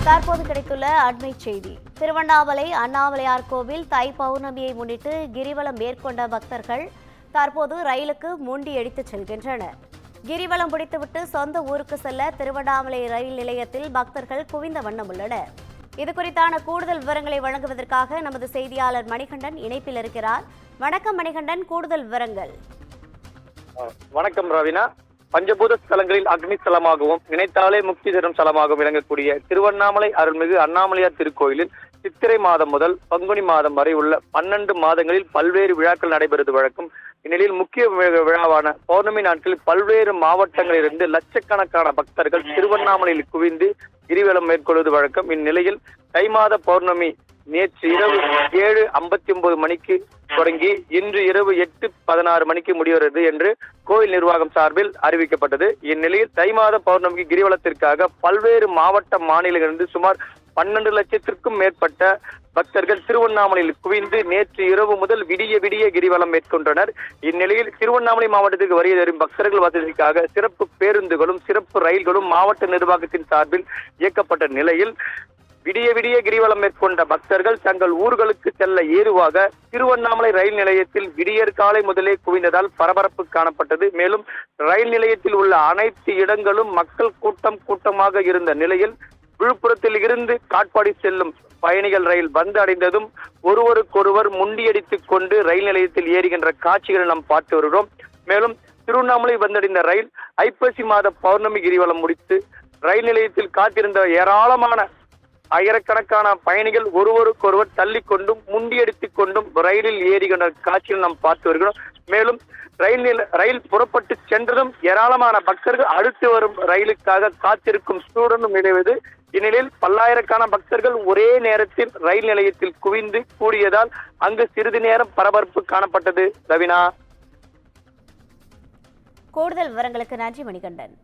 தற்போது கிடைத்துள்ள அண்மை செய்தி. திருவண்ணாமலை அண்ணாமலையார் கோவில் தை பௌர்ணமியை முன்னிட்டு கிரிவலம் மேற்கொண்ட பக்தர்கள் தற்போது ரயிலுக்கு முண்டியடித்து செல்கின்றனர். கிரிவலம் முடித்துவிட்டு சொந்த ஊருக்கு செல்ல திருவண்ணாமலை ரயில் நிலையத்தில் பக்தர்கள் குவிந்த வண்ணம் உள்ளனர். இதுகுறித்தான கூடுதல் விவரங்களை வழங்குவதற்காக நமது செய்தியாளர் மணிகண்டன் இணைப்பில் இருக்கிறார். வணக்கம் மணிகண்டன், கூடுதல் விவரங்கள். வணக்கம் ரவினா. பஞ்சபூத ஸ்தலங்களில் அக்னி ஸ்தலமாகவும் நினைத்தாலே முக்தி தரும் ஸ்தலமாகவும் விளங்கக்கூடிய திருவண்ணாமலை அருள்மிகு அண்ணாமலையார் திருக்கோயிலில் சித்திரை மாதம் முதல் பங்குனி மாதம் வரை உள்ள 12 மாதங்களில் பல்வேறு விழாக்கள் நடைபெறுவது வழக்கம். இந்நிலையில் முக்கிய விழாவான பௌர்ணமி நாட்களில் பல்வேறு மாவட்டங்களிலிருந்து லட்சக்கணக்கான பக்தர்கள் திருவண்ணாமலையில் குவிந்து கிரிவலம் மேற்கொள்வது வழக்கம். இந்நிலையில் தை மாத பௌர்ணமி நேற்று இரவு 7:59 மணிக்கு தொடங்கி இன்று இரவு 8:16 மணிக்கு முடிகிறது என்று கோயில் நிர்வாகம் சார்பில் அறிவிக்கப்பட்டது. இந்நிலையில் தை மாத பௌர்ணமிக்கு கிரிவலத்திற்காக பல்வேறு மாவட்ட மாநிலங்களிலிருந்து சுமார் 12 லட்சத்திற்கும் மேற்பட்ட பக்தர்கள் திருவண்ணாமலையில் குவிந்து நேற்று இரவு முதல் விடிய கிரிவலம் மேற்கொண்டனர். இந்நிலையில் திருவண்ணாமலை மாவட்டத்திற்கு வருகை தரும் பக்தர்கள் வசதிக்காக சிறப்பு பேருந்துகளும் சிறப்பு ரயில்களும் மாவட்ட நிர்வாகத்தின் சார்பில் இயக்கப்பட்ட நிலையில் விடிய கிரிவலம் மேற்கொண்ட பக்தர்கள் தங்கள் ஊர்களுக்கு செல்ல ஏதுவாக திருவண்ணாமலை ரயில் நிலையத்தில் விடியற் காலை முதலே குவிந்ததால் பரபரப்பு காணப்பட்டது. மேலும் ரயில் நிலையத்தில் உள்ள அனைத்து இடங்களும் மக்கள் கூட்டமாக இருந்த நிலையில் விழுப்புரத்தில் இருந்து காட்பாடி செல்லும் பயணிகள் ரயில் வந்து அடைந்ததும் ஒருவருக்கொருவர் முண்டியடித்துக் கொண்டு ரயில் நிலையத்தில் ஏறுகின்ற காட்சிகளை நாம் பார்த்து வருகிறோம். மேலும் திருவண்ணாமலை வந்தடைந்த ரயில் ஐப்பசி மாத பௌர்ணமி கிரிவலம் முடித்து ரயில் நிலையத்தில் காத்திருந்த ஏராளமான ஆயிரக்கணக்கான பயணிகள் ஒருவருக்கொருவர் தள்ளிக்கொண்டும் முண்டியடித்துக் கொண்டும் ரயிலில் ஏறுகின்ற காட்சியில் நாம் பார்த்து வருகிறோம். மேலும் ரயில் புறப்பட்டு சென்றதும் ஏராளமான பக்தர்கள் அடுத்து வரும் ரயிலுக்காக காத்திருக்கும் சூழலும் நிலவுவது. இந்நிலையில் பல்லாயிரக்கான பக்தர்கள் ஒரே நேரத்தில் ரயில் நிலையத்தில் குவிந்து கூடியதால் அங்கு சிறிது நேரம் பரபரப்பு காணப்பட்டது. ரவினா, கூடுதல் விவரங்களுக்கு நன்றி மணிகண்டன்.